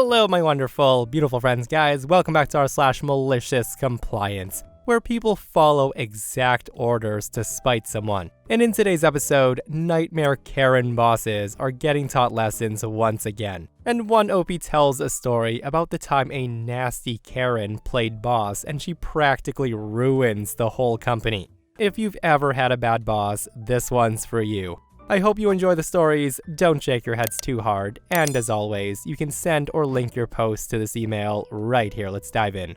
Hello, my wonderful, beautiful friends, guys. Welcome back to r/MaliciousCompliance, where people follow exact orders to spite someone. And in today's episode, Nightmare Karen bosses are getting taught lessons once again. And one OP tells a story about the time a nasty Karen played boss and she practically ruins the whole company. If you've ever had a bad boss, this one's for you. I hope you enjoy the stories, don't shake your heads too hard, and as always, you can send or link your posts to this email right here. Let's dive in.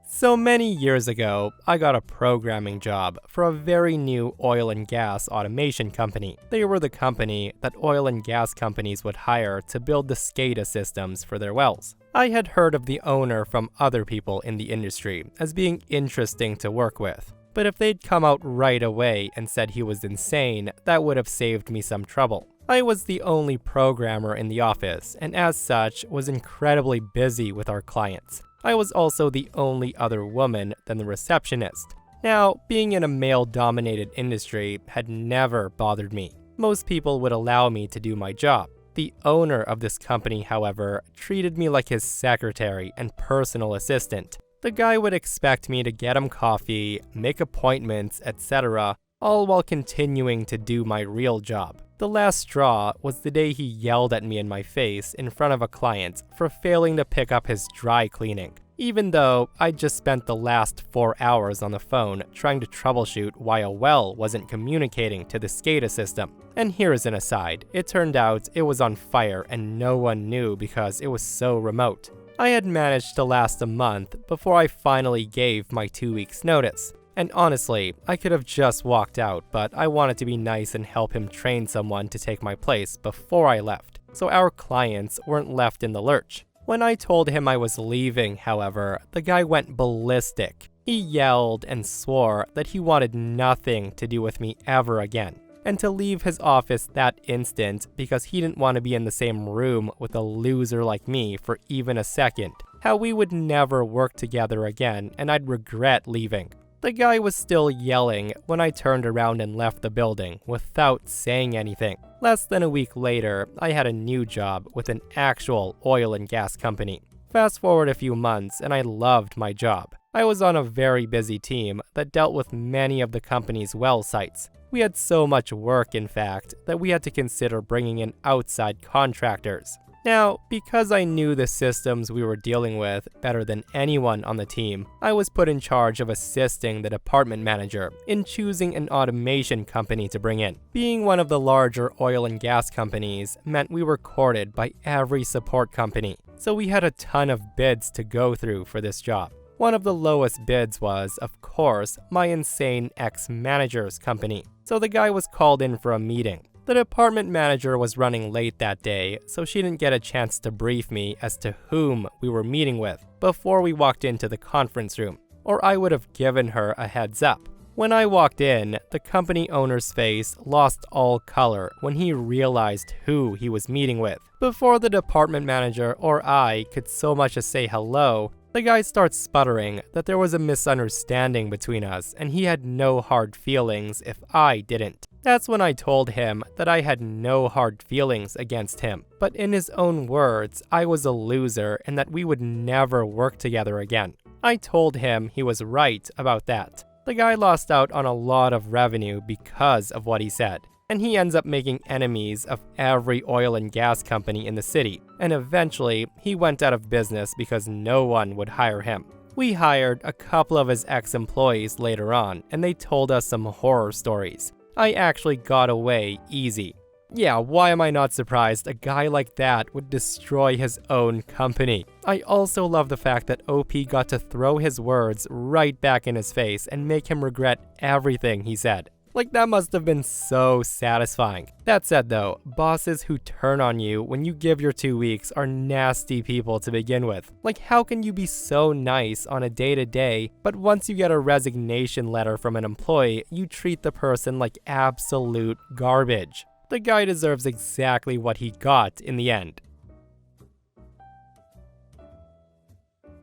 So many years ago, I got a programming job for a very new oil and gas automation company. They were the company that oil and gas companies would hire to build the SCADA systems for their wells. I had heard of the owner from other people in the industry as being interesting to work with. But if they'd come out right away and said he was insane, that would have saved me some trouble. I was the only programmer in the office, and as such, was incredibly busy with our clients. I was also the only other woman than the receptionist. Now, being in a male-dominated industry had never bothered me. Most people would allow me to do my job. The owner of this company, however, treated me like his secretary and personal assistant. The guy would expect me to get him coffee, make appointments, etc., all while continuing to do my real job. The last straw was the day he yelled at me in my face in front of a client for failing to pick up his dry cleaning, even though I'd just spent the last 4 hours on the phone trying to troubleshoot why a well wasn't communicating to the SCADA system. And here's an aside, it turned out it was on fire and no one knew because it was so remote. I had managed to last a month before I finally gave my 2 weeks notice. And honestly, I could have just walked out, but I wanted to be nice and help him train someone to take my place before I left, so our clients weren't left in the lurch. When I told him I was leaving, however, the guy went ballistic. He yelled and swore that he wanted nothing to do with me ever again, and to leave his office that instant because he didn't want to be in the same room with a loser like me for even a second. How we would never work together again and I'd regret leaving. The guy was still yelling when I turned around and left the building without saying anything. Less than a week later, I had a new job with an actual oil and gas company. Fast forward a few months and I loved my job. I was on a very busy team that dealt with many of the company's well sites. We had so much work, in fact, that we had to consider bringing in outside contractors. Now, because I knew the systems we were dealing with better than anyone on the team, I was put in charge of assisting the department manager in choosing an automation company to bring in. Being one of the larger oil and gas companies meant we were courted by every support company, so we had a ton of bids to go through for this job. One of the lowest bids was, of course, my insane ex-manager's company, so the guy was called in for a meeting. The department manager was running late that day, so she didn't get a chance to brief me as to whom we were meeting with before we walked into the conference room, or I would have given her a heads up. When I walked in, the company owner's face lost all color when he realized who he was meeting with. Before the department manager or I could so much as say hello, the guy starts sputtering that there was a misunderstanding between us and he had no hard feelings if I didn't. That's when I told him that I had no hard feelings against him, but in his own words, I was a loser and that we would never work together again. I told him he was right about that. The guy lost out on a lot of revenue because of what he said, and he ends up making enemies of every oil and gas company in the city, and eventually he went out of business because no one would hire him. We hired a couple of his ex-employees later on, and they told us some horror stories. I actually got away easy. Yeah, why am I not surprised a guy like that would destroy his own company? I also love the fact that OP got to throw his words right back in his face and make him regret everything he said. Like, that must have been so satisfying. That said though, bosses who turn on you when you give your 2 weeks are nasty people to begin with. Like, how can you be so nice on a day-to-day, but once you get a resignation letter from an employee, you treat the person like absolute garbage? The guy deserves exactly what he got in the end.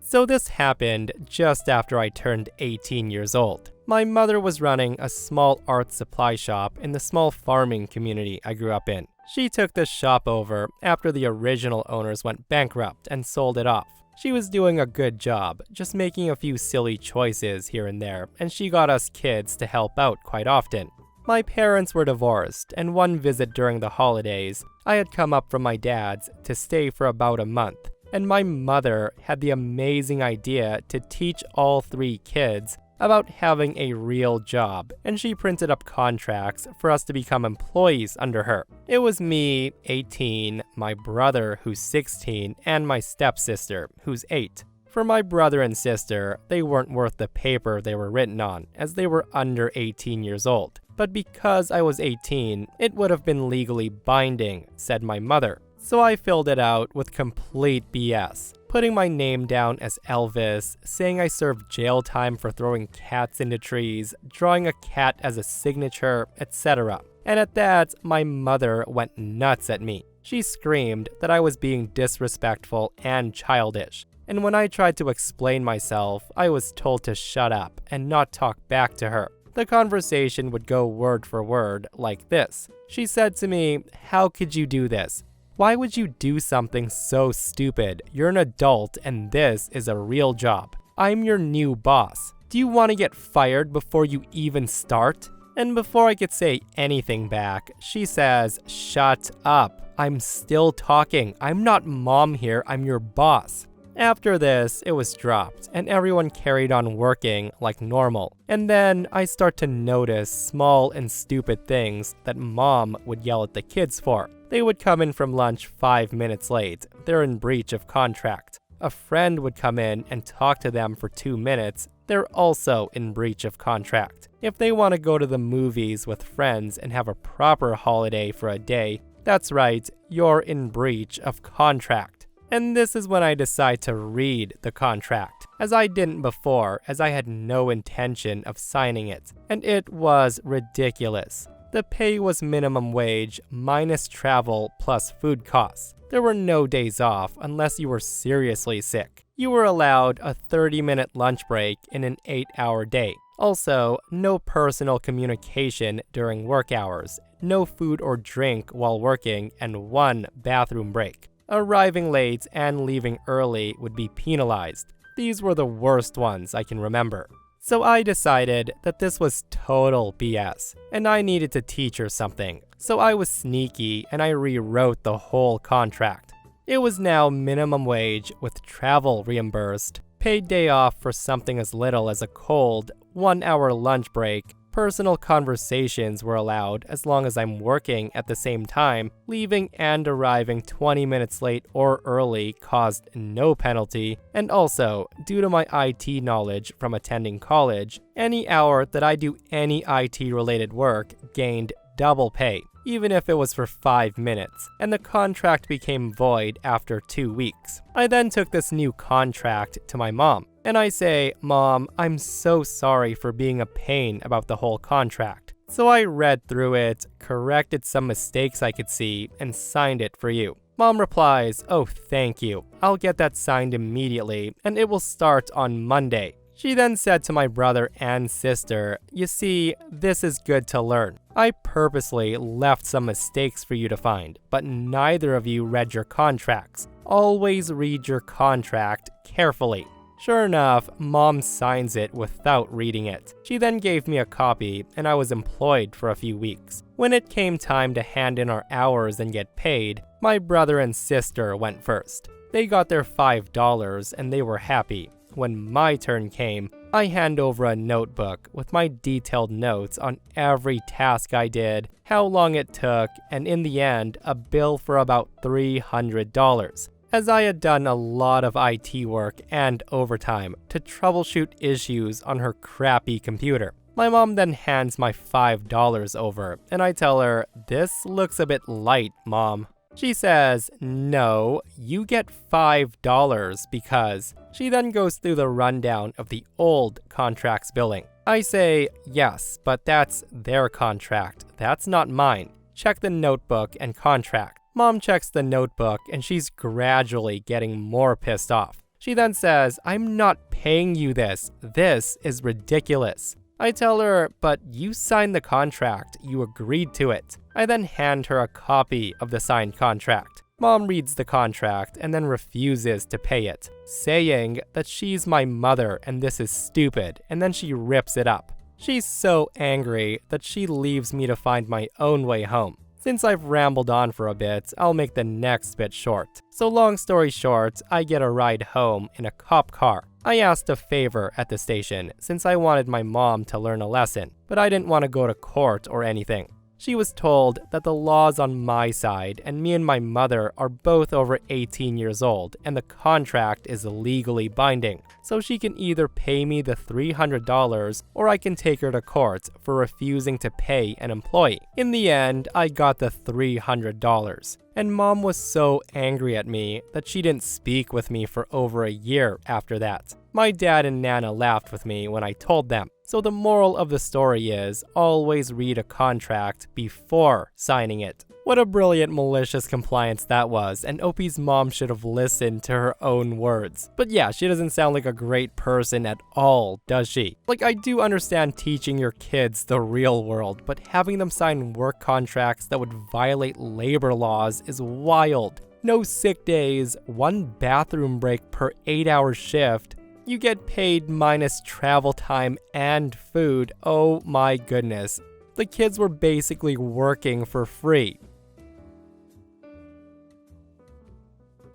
So this happened just after I turned 18 years old. My mother was running a small art supply shop in the small farming community I grew up in. She took the shop over after the original owners went bankrupt and sold it off. She was doing a good job, just making a few silly choices here and there, and she got us kids to help out quite often. My parents were divorced, and one visit during the holidays, I had come up from my dad's to stay for about a month, and my mother had the amazing idea to teach all 3 kids about having a real job, and she printed up contracts for us to become employees under her. It was me, 18, my brother, who's 16, and my stepsister, who's 8. For my brother and sister, they weren't worth the paper they were written on, as they were under 18 years old. But because I was 18, it would have been legally binding, said my mother. So I filled it out with complete BS, putting my name down as Elvis, saying I served jail time for throwing cats into trees, drawing a cat as a signature, etc. And at that, my mother went nuts at me. She screamed that I was being disrespectful and childish. And when I tried to explain myself, I was told to shut up and not talk back to her. The conversation would go word for word like this. She said to me, "How could you do this? Why would you do something so stupid? You're an adult and this is a real job. I'm your new boss. Do you want to get fired before you even start?" And before I could say anything back, she says, "Shut up. I'm still talking. I'm not mom here, I'm your boss." After this, it was dropped, and everyone carried on working like normal. And then I start to notice small and stupid things that mom would yell at the kids for. They would come in from lunch 5 minutes late. They're in breach of contract. A friend would come in and talk to them for 2 minutes. They're also in breach of contract. If they want to go to the movies with friends and have a proper holiday for a day, that's right, you're in breach of contract. And this is when I decide to read the contract, as I didn't before, as I had no intention of signing it. And it was ridiculous. The pay was minimum wage minus travel plus food costs. There were no days off unless you were seriously sick. You were allowed a 30-minute lunch break in an 8-hour day. Also, no personal communication during work hours, no food or drink while working, and 1 bathroom break. Arriving late and leaving early would be penalized. These were the worst ones I can remember. So I decided that this was total BS, and I needed to teach her something. So I was sneaky and I rewrote the whole contract. It was now minimum wage with travel reimbursed, paid day off for something as little as a cold, 1-hour lunch break, personal conversations were allowed as long as I'm working at the same time, leaving and arriving 20 minutes late or early caused no penalty, and also, due to my IT knowledge from attending college, any hour that I do any IT-related work gained double pay, even if it was for 5 minutes, and the contract became void after 2 weeks. I then took this new contract to my mom, and I say, "Mom, I'm so sorry for being a pain about the whole contract." So I read through it, corrected some mistakes I could see, and signed it for you. Mom replies, "Oh, thank you. I'll get that signed immediately, and it will start on Monday." She then said to my brother and sister, "You see, this is good to learn. I purposely left some mistakes for you to find, but neither of you read your contracts. Always read your contract carefully." Sure enough, Mom signs it without reading it. She then gave me a copy, and I was employed for a few weeks. When it came time to hand in our hours and get paid, my brother and sister went first. They got their $5 and they were happy. When my turn came, I hand over a notebook with my detailed notes on every task I did, how long it took, and in the end, a bill for about $300. As I had done a lot of IT work and overtime to troubleshoot issues on her crappy computer. My mom then hands my $5 over, and I tell her, "This looks a bit light, Mom." She says, "No, you get $5 because..." She then goes through the rundown of the old contract's billing. I say, "Yes, but that's their contract. That's not mine. Check the notebook and contract." Mom checks the notebook and she's gradually getting more pissed off. She then says, "I'm not paying you this. This is ridiculous." I tell her, but you signed the contract, you agreed to it. I then hand her a copy of the signed contract. Mom reads the contract and then refuses to pay it, saying that she's my mother and this is stupid, and then she rips it up. She's so angry that she leaves me to find my own way home. Since I've rambled on for a bit, I'll make the next bit short. So long story short, I get a ride home in a cop car. I asked a favor at the station since I wanted my mom to learn a lesson, but I didn't want to go to court or anything. She was told that the law's on my side and me and my mother are both over 18 years old and the contract is legally binding, so she can either pay me the $300 or I can take her to court for refusing to pay an employee. In the end, I got the $300. And Mom was so angry at me that she didn't speak with me for over a year after that. My dad and Nana laughed with me when I told them. So the moral of the story is, always read a contract before signing it. What a brilliant malicious compliance that was, and Opie's mom should have listened to her own words. But yeah, she doesn't sound like a great person at all, does she? Like, I do understand teaching your kids the real world, but having them sign work contracts that would violate labor laws is wild. No sick days, 1 bathroom break per 8-hour shift. You get paid minus travel time and food. Oh my goodness. The kids were basically working for free.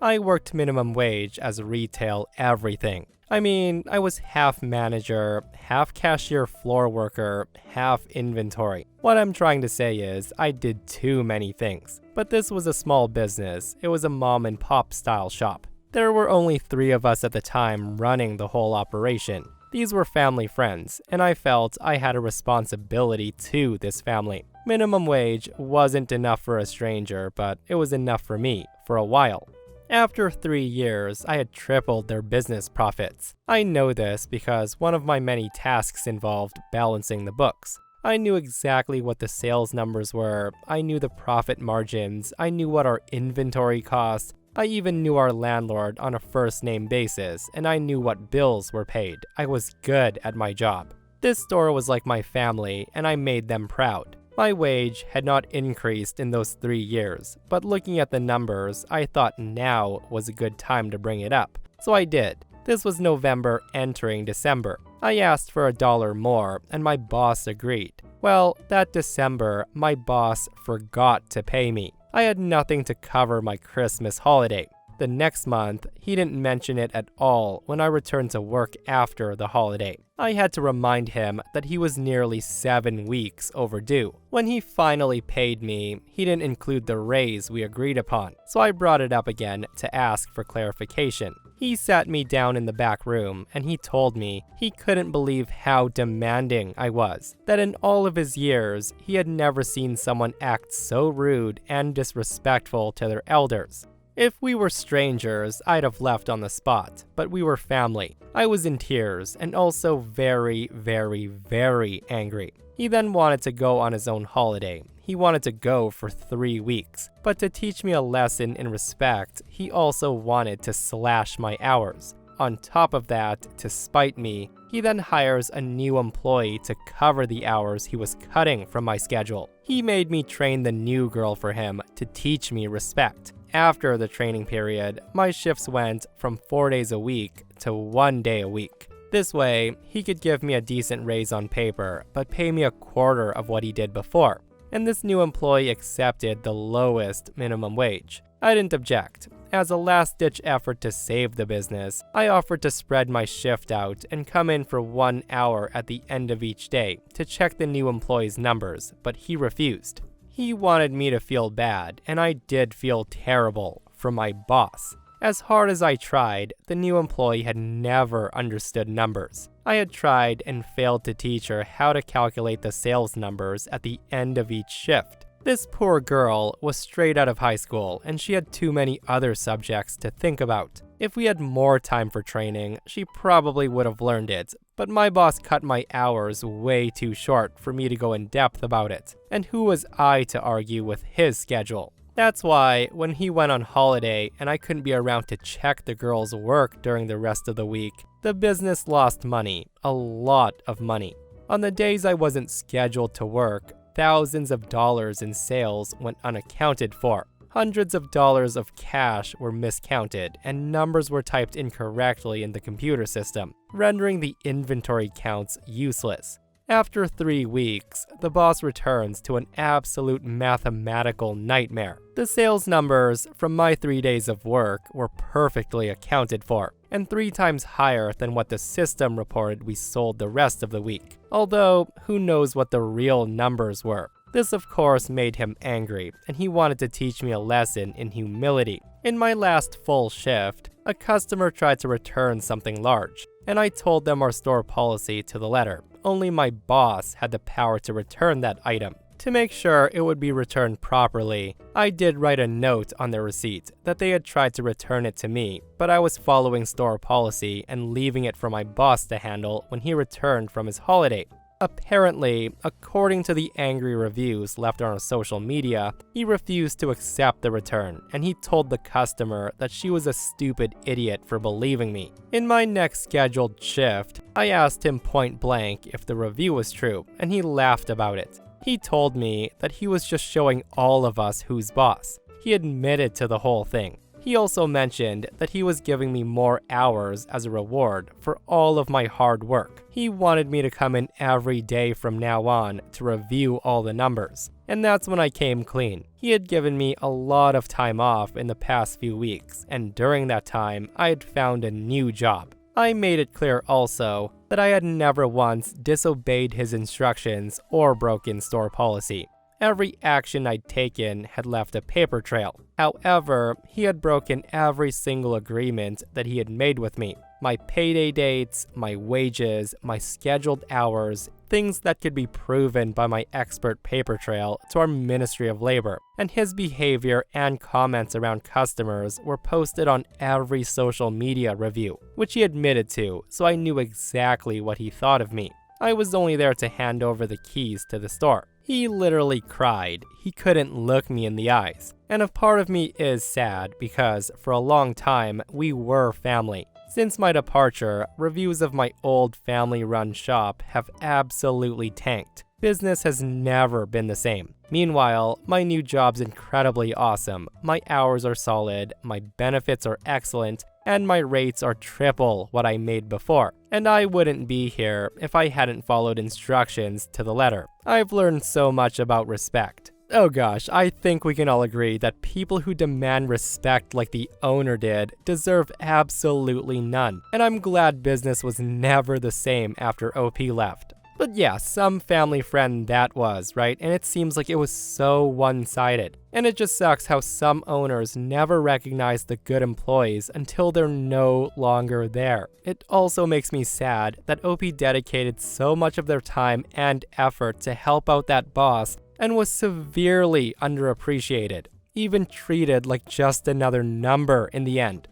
I worked minimum wage as retail everything. I mean, I was half manager, half cashier floor worker, half inventory. What I'm trying to say is, I did too many things. But this was a small business. It was a mom and pop style shop. There were only 3 of us at the time running the whole operation. These were family friends, and I felt I had a responsibility to this family. Minimum wage wasn't enough for a stranger, but it was enough for me for a while. After 3 years, I had tripled their business profits. I know this because one of my many tasks involved balancing the books. I knew exactly what the sales numbers were, I knew the profit margins, I knew what our inventory cost, I even knew our landlord on a first-name basis, and I knew what bills were paid. I was good at my job. This store was like my family, and I made them proud. My wage had not increased in those 3 years, but looking at the numbers, I thought now was a good time to bring it up. So I did. This was November entering December. I asked for $1 more, and my boss agreed. Well, that December, my boss forgot to pay me. I had nothing to cover my Christmas holiday. The next month, he didn't mention it at all when I returned to work after the holiday. I had to remind him that he was nearly 7 weeks overdue. When he finally paid me, he didn't include the raise we agreed upon, so I brought it up again to ask for clarification. He sat me down in the back room and he told me he couldn't believe how demanding I was, that in all of his years, he had never seen someone act so rude and disrespectful to their elders. If we were strangers, I'd have left on the spot, but we were family. I was in tears and also very, very, very angry. He then wanted to go on his own holiday. He wanted to go for 3 weeks, but to teach me a lesson in respect, he also wanted to slash my hours. On top of that, to spite me, he then hires a new employee to cover the hours he was cutting from my schedule. He made me train the new girl for him to teach me respect. After the training period, my shifts went from 4 days a week to 1 day a week. This way, he could give me a decent raise on paper, but pay me a quarter of what he did before. And this new employee accepted the lowest minimum wage. I didn't object. As a last-ditch effort to save the business, I offered to spread my shift out and come in for 1 hour at the end of each day to check the new employee's numbers, but he refused. He wanted me to feel bad, and I did feel terrible for my boss. As hard as I tried, the new employee had never understood numbers. I had tried and failed to teach her how to calculate the sales numbers at the end of each shift. This poor girl was straight out of high school, and she had too many other subjects to think about. If we had more time for training, she probably would have learned it, but my boss cut my hours way too short for me to go in depth about it. And who was I to argue with his schedule? That's why, when he went on holiday and I couldn't be around to check the girl's work during the rest of the week, the business lost money, a lot of money. On the days I wasn't scheduled to work, thousands of dollars in sales went unaccounted for. Hundreds of dollars of cash were miscounted, and numbers were typed incorrectly in the computer system, rendering the inventory counts useless. After 3 weeks, the boss returns to an absolute mathematical nightmare. The sales numbers from my 3 days of work were perfectly accounted for, and 3 times higher than what the system reported we sold the rest of the week. Although, who knows what the real numbers were. This of course made him angry, and he wanted to teach me a lesson in humility. In my last full shift, a customer tried to return something large, and I told them our store policy to the letter. Only my boss had the power to return that item. To make sure it would be returned properly, I did write a note on the receipt that they had tried to return it to me, but I was following store policy and leaving it for my boss to handle when he returned from his holiday. Apparently, according to the angry reviews left on our social media, he refused to accept the return, and he told the customer that she was a stupid idiot for believing me. In my next scheduled shift, I asked him point blank if the review was true, and he laughed about it. He told me that he was just showing all of us who's boss. He admitted to the whole thing. He also mentioned that he was giving me more hours as a reward for all of my hard work. He wanted me to come in every day from now on to review all the numbers. And that's when I came clean. He had given me a lot of time off in the past few weeks, and during that time, I had found a new job. I made it clear also that I had never once disobeyed his instructions or broken store policy. Every action I'd taken had left a paper trail. However, he had broken every single agreement that he had made with me. My payday dates, my wages, my scheduled hours, things that could be proven by my expert paper trail to our Ministry of Labor. And his behavior and comments around customers were posted on every social media review, which he admitted to, so I knew exactly what he thought of me. I was only there to hand over the keys to the store. He literally cried. He couldn't look me in the eyes. And a part of me is sad because for a long time, we were family. Since my departure, reviews of my old family-run shop have absolutely tanked. Business has never been the same. Meanwhile, my new job's incredibly awesome. My hours are solid, my benefits are excellent, and my rates are triple what I made before. And I wouldn't be here if I hadn't followed instructions to the letter. I've learned so much about respect. Oh gosh, I think we can all agree that people who demand respect like the owner did deserve absolutely none. And I'm glad business was never the same after OP left. But yeah, some family friend that was, right? And it seems like it was so one-sided. And it just sucks how some owners never recognize the good employees until they're no longer there. It also makes me sad that OP dedicated so much of their time and effort to help out that boss and was severely underappreciated, even treated like just another number in the end.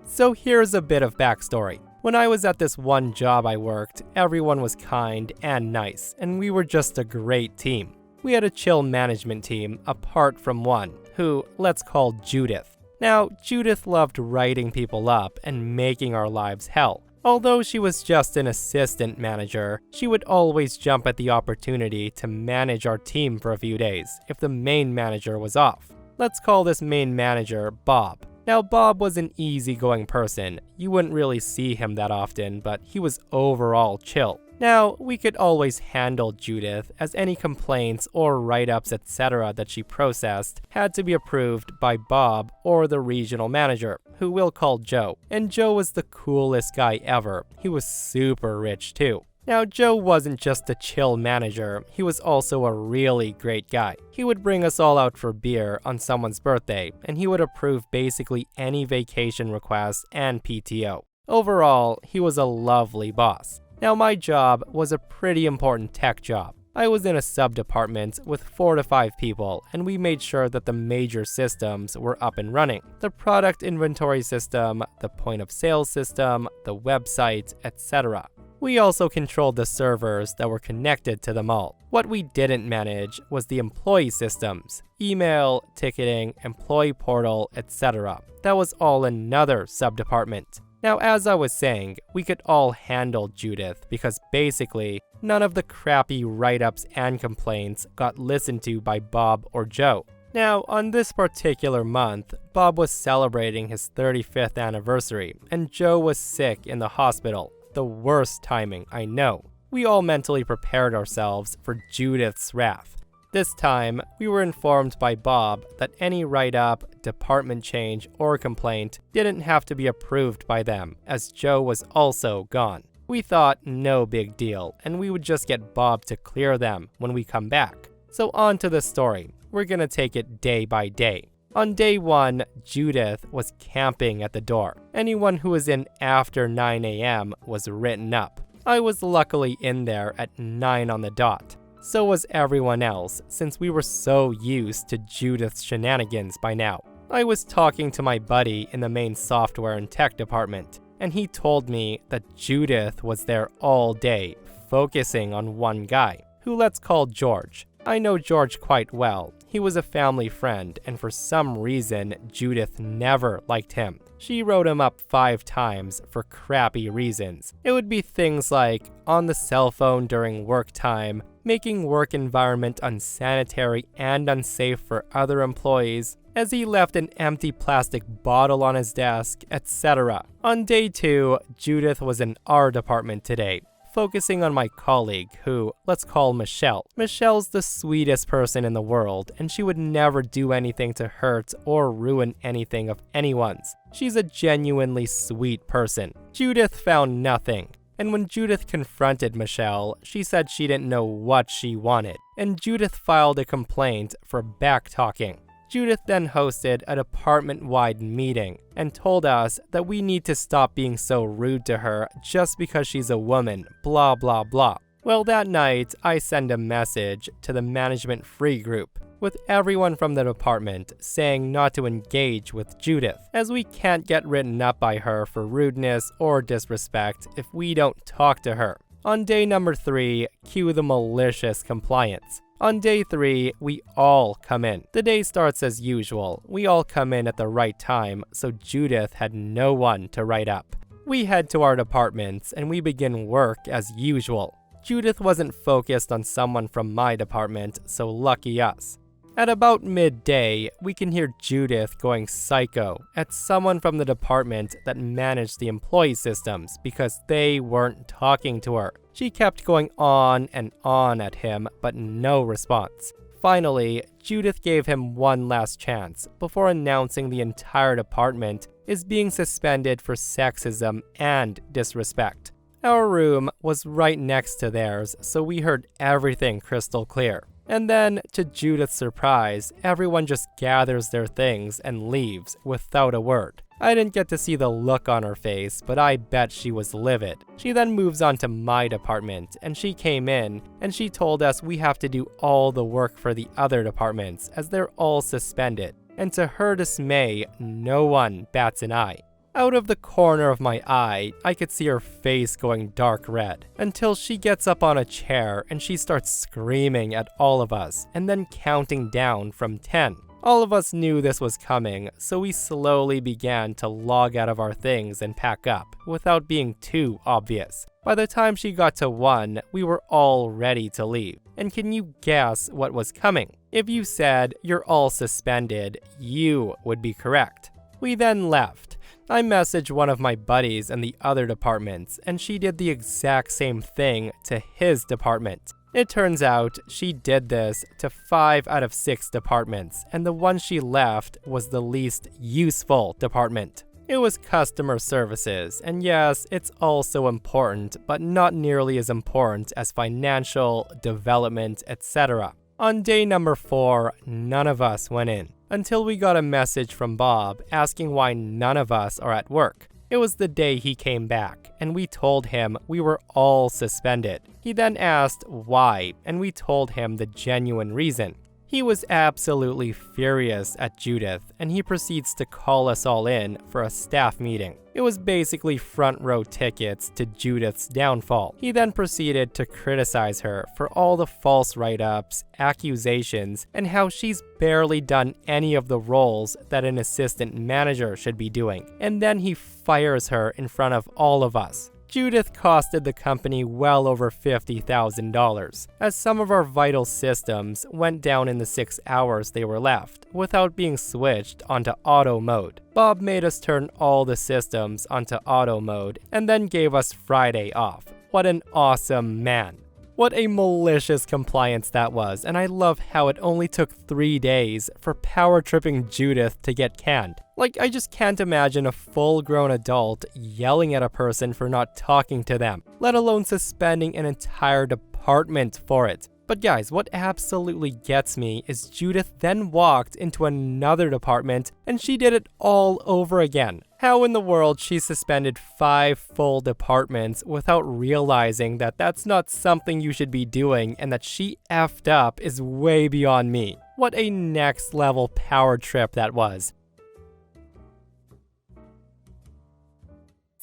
So here's a bit of backstory. When I was at this one job I worked, everyone was kind and nice, and we were just a great team. We had a chill management team apart from one, who let's call Judith. Now, Judith loved writing people up and making our lives hell. Although she was just an assistant manager, she would always jump at the opportunity to manage our team for a few days if the main manager was off. Let's call this main manager Bob. Now, Bob was an easygoing person. You wouldn't really see him that often, but he was overall chill. Now, we could always handle Judith, as any complaints or write-ups etc. that she processed had to be approved by Bob or the regional manager, who we'll call Joe. And Joe was the coolest guy ever. He was super rich too. Now, Joe wasn't just a chill manager, he was also a really great guy. He would bring us all out for beer on someone's birthday, and he would approve basically any vacation request and PTO. Overall, he was a lovely boss. Now, my job was a pretty important tech job. I was in a sub-department with 4 to 5 people, and we made sure that the major systems were up and running. The product inventory system, the point of sale system, the website, etc. We also controlled the servers that were connected to them all. What we didn't manage was the employee systems, email, ticketing, employee portal, etc. That was all another sub-department. Now, as I was saying, we could all handle Judith because basically, none of the crappy write-ups and complaints got listened to by Bob or Joe. Now, on this particular month, Bob was celebrating his 35th anniversary, and Joe was sick in the hospital. The worst timing, I know. We all mentally prepared ourselves for Judith's wrath. This time, we were informed by Bob that any write-up, department change, or complaint didn't have to be approved by them, as Joe was also gone. We thought no big deal, and we would just get Bob to clear them when we come back. So on to the story. We're gonna take it day by day. On day 1, Judith was camping at the door. Anyone who was in after 9 a.m. was written up. I was luckily in there at 9 on the dot. So was everyone else, since we were so used to Judith's shenanigans by now. I was talking to my buddy in the main software and tech department, and he told me that Judith was there all day, focusing on one guy, who let's call George. I know George quite well. He was a family friend, and for some reason, Judith never liked him. She wrote him up 5 times for crappy reasons. It would be things like on the cell phone during work time, making work environment unsanitary and unsafe for other employees, as he left an empty plastic bottle on his desk, etc. On day 2, Judith was in our department today, focusing on my colleague who, let's call Michelle. Michelle's the sweetest person in the world, and she would never do anything to hurt or ruin anything of anyone's. She's a genuinely sweet person. Judith found nothing, and when Judith confronted Michelle, she said she didn't know what she wanted, and Judith filed a complaint for back-talking. Judith then hosted a department-wide meeting and told us that we need to stop being so rude to her just because she's a woman, blah blah blah. Well, that night, I sent a message to the management free group with everyone from the department saying not to engage with Judith, as we can't get written up by her for rudeness or disrespect if we don't talk to her. On day number 3, cue the malicious compliance. On day 3, we all come in. The day starts as usual. We all come in at the right time, so Judith had no one to write up. We head to our departments and we begin work as usual. Judith wasn't focused on someone from my department, so lucky us. At about midday, we can hear Judith going psycho at someone from the department that managed the employee systems because they weren't talking to her. She kept going on and on at him, but no response. Finally, Judith gave him one last chance before announcing the entire department is being suspended for sexism and disrespect. Our room was right next to theirs, so we heard everything crystal clear. And then, to Judith's surprise, everyone just gathers their things and leaves without a word. I didn't get to see the look on her face, but I bet she was livid. She then moves on to my department, and she came in, and she told us we have to do all the work for the other departments, as they're all suspended. And to her dismay, no one bats an eye. Out of the corner of my eye, I could see her face going dark red, until she gets up on a chair and she starts screaming at all of us, and then counting down from 10. All of us knew this was coming, so we slowly began to log out of our things and pack up, without being too obvious. By the time she got to 1, we were all ready to leave. And can you guess what was coming? If you said, "You're all suspended," you would be correct. We then left. I messaged one of my buddies in the other departments, and she did the exact same thing to his department. It turns out she did this to 5 out of 6 departments, and the one she left was the least useful department. It was customer services, and yes, it's also important, but not nearly as important as financial, development, etc. On day number 4, none of us went in, until we got a message from Bob asking why none of us are at work. It was the day he came back, and we told him we were all suspended. He then asked why, and we told him the genuine reason. He was absolutely furious at Judith, and he proceeds to call us all in for a staff meeting. It was basically front row tickets to Judith's downfall. He then proceeded to criticize her for all the false write-ups, accusations, and how she's barely done any of the roles that an assistant manager should be doing. And then he fires her in front of all of us. Judith costed the company well over $50,000, as some of our vital systems went down in the 6 hours they were left, without being switched onto auto mode. Bob made us turn all the systems onto auto mode, and then gave us Friday off. What an awesome man. What a malicious compliance that was, and I love how it only took 3 days for power-tripping Judith to get canned. Like, I just can't imagine a full-grown adult yelling at a person for not talking to them, let alone suspending an entire department for it. But guys, what absolutely gets me is Judith then walked into another department and she did it all over again. How in the world she suspended 5 full departments without realizing that that's not something you should be doing and that she effed up is way beyond me. What a next level power trip that was.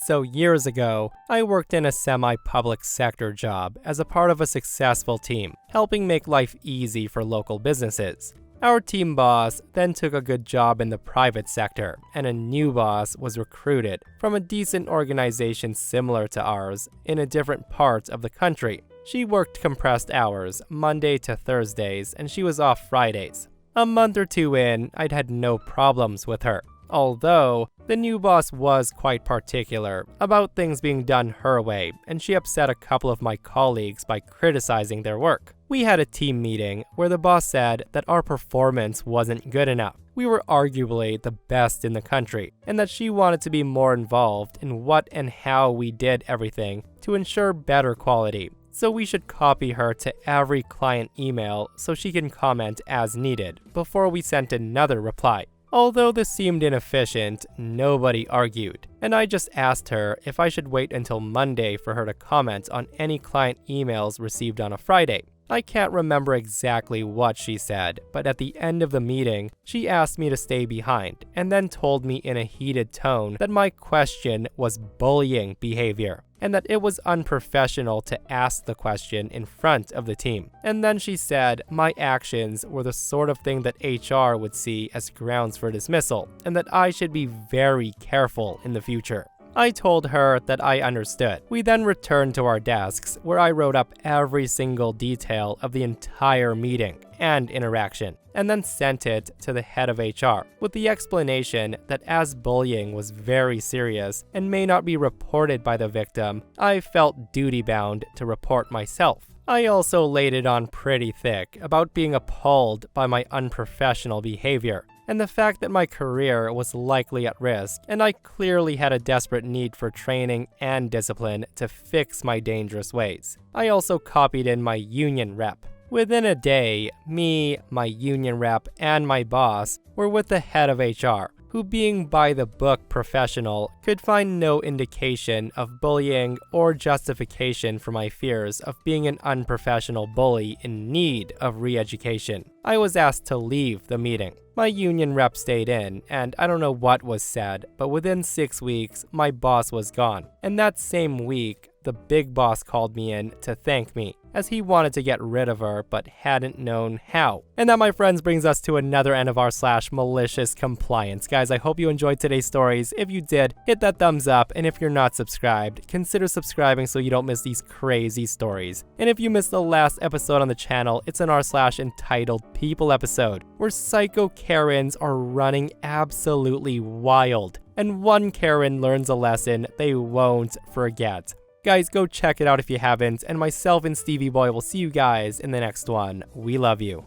So years ago, I worked in a semi-public sector job as a part of a successful team, helping make life easy for local businesses. Our team boss then took a good job in the private sector, and a new boss was recruited from a decent organization similar to ours in a different part of the country. She worked compressed hours, Monday to Thursdays, and she was off Fridays. A month or 2 in, I'd had no problems with her. Although, the new boss was quite particular about things being done her way, and she upset a couple of my colleagues by criticizing their work. We had a team meeting where the boss said that our performance wasn't good enough. We were arguably the best in the country, and that she wanted to be more involved in what and how we did everything to ensure better quality. So we should copy her to every client email so she can comment as needed before we sent another reply. Although this seemed inefficient, nobody argued, and I just asked her if I should wait until Monday for her to comment on any client emails received on a Friday. I can't remember exactly what she said, but at the end of the meeting, she asked me to stay behind, and then told me in a heated tone that my question was bullying behavior, and that it was unprofessional to ask the question in front of the team. And then she said my actions were the sort of thing that HR would see as grounds for dismissal, and that I should be very careful in the future. I told her that I understood. We then returned to our desks, where I wrote up every single detail of the entire meeting and interaction, and then sent it to the head of HR, with the explanation that as bullying was very serious and may not be reported by the victim, I felt duty-bound to report myself. I also laid it on pretty thick about being appalled by my unprofessional behavior, and the fact that my career was likely at risk, and I clearly had a desperate need for training and discipline to fix my dangerous ways. I also copied in my union rep. Within a day, me, my union rep, and my boss were with the head of HR, who, being by-the-book professional, could find no indication of bullying or justification for my fears of being an unprofessional bully in need of re-education. I was asked to leave the meeting. My union rep stayed in, and I don't know what was said, but within 6 weeks, my boss was gone. And that same week, the big boss called me in to thank me, as he wanted to get rid of her but hadn't known how. And that, my friends, brings us to another end of r/malicious compliance. Guys, I hope you enjoyed today's stories. If you did, hit that thumbs up, and if you're not subscribed, consider subscribing so you don't miss these crazy stories. And if you missed the last episode on the channel, it's an r/entitled People episode, where psycho Karens are running absolutely wild, and one Karen learns a lesson they won't forget. Guys, go check it out if you haven't, and myself and Stevie Boy will see you guys in the next one. We love you.